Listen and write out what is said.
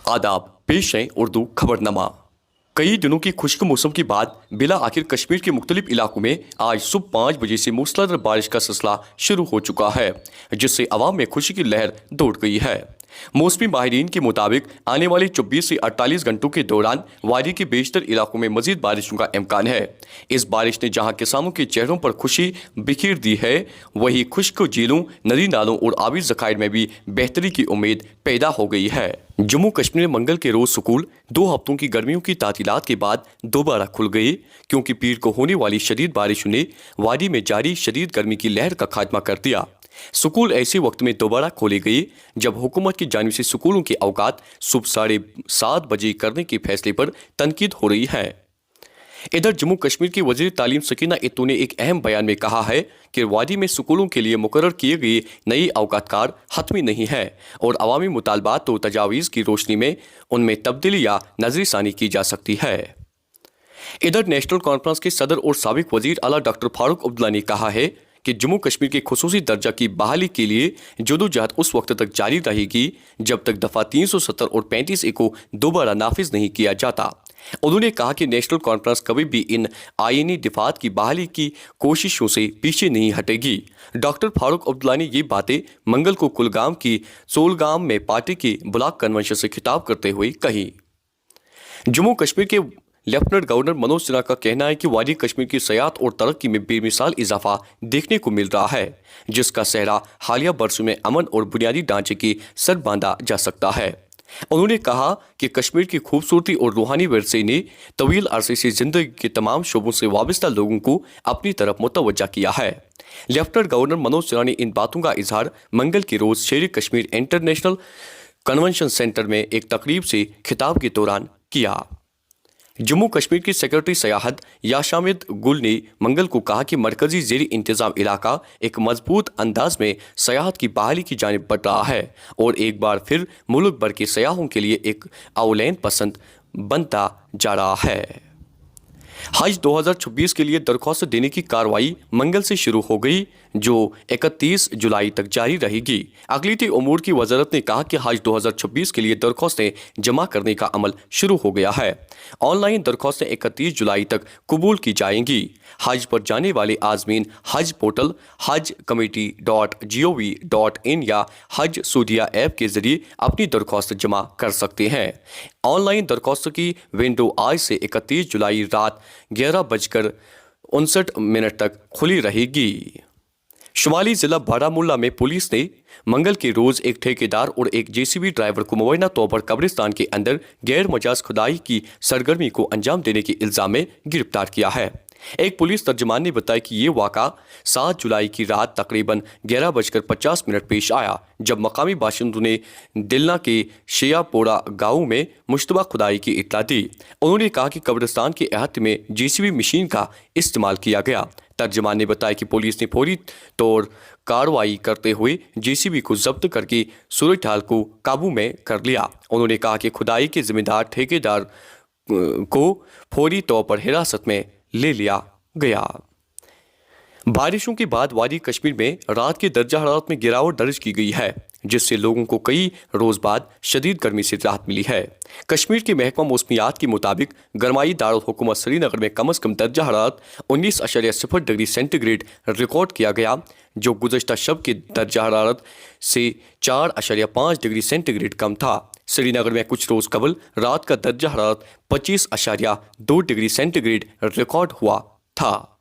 आदाब, पेश है उर्दू खबरनामा। कई दिनों की खुश्क मौसम के बाद बिला आखिर कश्मीर के मुख्तलिफ इलाकों में आज सुबह 5 बजे से मूसलाधार बारिश का सिलसिला शुरू हो चुका है, जिससे अवाम में खुशी की लहर दौड़ गई है। मौसमी माहिरीन के मुताबिक आने वाले 24 से 48 घंटों के दौरान वादी के बेशतर इलाकों में मजीद बारिशों का इम्कान है। इस बारिश ने जहां किसानों के चेहरों पर खुशी बिखेर दी है, वहीं खुश्क झीलों, नदी नालों और आबी ज़खायर में भी बेहतरी की उम्मीद पैदा हो गई है। जम्मू कश्मीर में मंगल के रोज स्कूल 2 हफ्तों की गर्मियों की तातीलात के बाद दोबारा खुल गए, क्योंकि पीर को होने वाली शदीद बारिश ने वादी में जारी शदीद गर्मी की लहर का खात्मा कर दिया। स्कूल ऐसे वक्त में दोबारा खोले गए जब हुकूमत की जानिब से स्कूलों के औकात सुबह 7:30 बजे करने के फैसले पर तनकीद हो रही है। इधर जम्मू कश्मीर की वज़ीर तालीम सकीना इत्तू ने एक अहम बयान में कहा है कि वादी में स्कूलों के लिए मुकर्रर किए गए नई औकातकार हतमी नहीं है और अवामी मुतालबात और तजावीज़ की रोशनी में उनमें तब्दीली या नजरसानी की जा सकती है। इधर नेशनल कॉन्फ्रेंस के सदर और साबिक वज़ीर आला डॉक्टर फारूक अब्दुल्ला ने कहा है कि जम्मू कश्मीर के खुसूसी दर्जा की बहाली के लिए जदोजहद उस वक्त तक जारी रहेगी जब तक दफ़ा 370 और 35A को दोबारा नाफिज नहीं किया जाता। उन्होंने कहा कि नेशनल कॉन्फ्रेंस कभी भी इन आईनी दिफात की बहाली की कोशिशों से पीछे नहीं हटेगी। डॉक्टर फारूक अब्दुल्ला ने ये बातें मंगल को कुलगाम की सोलगाम में पार्टी के ब्लॉक कन्वेंशन से खिताब करते हुए कही। जम्मू कश्मीर के लेफ्टिनेंट गवर्नर मनोज सिन्हा का कहना है कि वादी कश्मीर की सयाहत और तरक्की में बेमिसाल इजाफा देखने को मिल रहा है, जिसका सेहरा हालिया बरसों में अमन और बुनियादी ढांचे की सर बांधा जा सकता है। उन्होंने कहा कि कश्मीर की खूबसूरती और रूहानी विरसे ने तवील अरसे से जिंदगी के तमाम शोबों से वाबस्ता लोगों को अपनी तरफ मुतवज्जा किया है। लेफ्टिनेंट गवर्नर मनोज सिन्हा ने इन बातों का इजहार मंगल के रोज शेर कश्मीर इंटरनेशनल कन्वेंशन सेंटर में एक तकरीब से खिताब के दौरान किया। जम्मू कश्मीर की सेक्रेटरी सयाहत याशामिद गुल ने मंगल को कहा कि मरकजी ज़ेरी इंतज़ाम इलाका एक मजबूत अंदाज में सयाहत की बहाली की जानिब बढ़ रहा है और एक बार फिर मुल्क भर के सयाहों के लिए एक औलैन पसंद बनता जा रहा है। हज 2026 के लिए दरख्वास्त देने की कार्रवाई मंगल से शुरू हो गई, जो 31 जुलाई तक जारी रहेगी। अक़लियती उमूर की वज़ारत ने कहा कि हज 2026 के लिए दरख्वास्तें जमा करने का अमल शुरू हो गया है। ऑनलाइन दरख्वास्तें 31 जुलाई तक कबूल की जाएंगी। हज पर जाने वाले आज़मीन हज पोर्टल hajcommittee.gov.in या हज सूदिया ऐप के जरिए अपनी दरख्वास्त जमा कर सकते हैं। ऑनलाइन दरख्वास्त की विंडो आज से 31 जुलाई रात 11:59 तक खुली रहेगी। शुमाली जिला बारामुल्ला में पुलिस ने मंगल के रोज एक ठेकेदार और एक जेसीबी ड्राइवर को मुबैना तौर पर कब्रिस्तान के अंदर गैर मजाज खुदाई की सरगर्मी को अंजाम देने के इल्जाम में गिरफ्तार किया है। एक पुलिस तर्जुमान ने बताया कि ये वाक़ा 7 जुलाई की रात तकरीबन 11:50 पेश आया, जब मकामी बाशिंदों ने दिलना के शियापोरा गांव में मुश्तबा खुदाई की इत्तला दी। उन्होंने कहा कि कब्रिस्तान के अहाते में जेसीबी मशीन का इस्तेमाल किया गया। तर्जुमान ने बताया कि पुलिस ने फौरी तौर कार्रवाई करते हुए जेसीबी को जब्त करके सूरत हाल को काबू में कर लिया। उन्होंने कहा कि खुदाई के जिम्मेदार ठेकेदार को फौरी तौर पर हिरासत में ले लिया गया। बारिशों के बाद वादी कश्मीर में रात के दर्जा हरारत में गिरावट दर्ज की गई है, जिससे लोगों को कई रोज बाद शदीद गर्मी से राहत मिली है। कश्मीर के महकमा मौसमियात के मुताबिक गरमाई दारुल हुकूमत श्रीनगर में कम अज़ कम दर्जा हरारत 19.0 डिग्री सेंटीग्रेड रिकॉर्ड किया गया, जो गुज़श्ता शब के दर्जा हरारत से 4.5 डिग्री सेंटीग्रेड कम था। श्रीनगर में कुछ रोज कबल रात का दर्जा हरारत 25.2 डिग्री सेंटीग्रेड रिकॉर्ड हुआ था।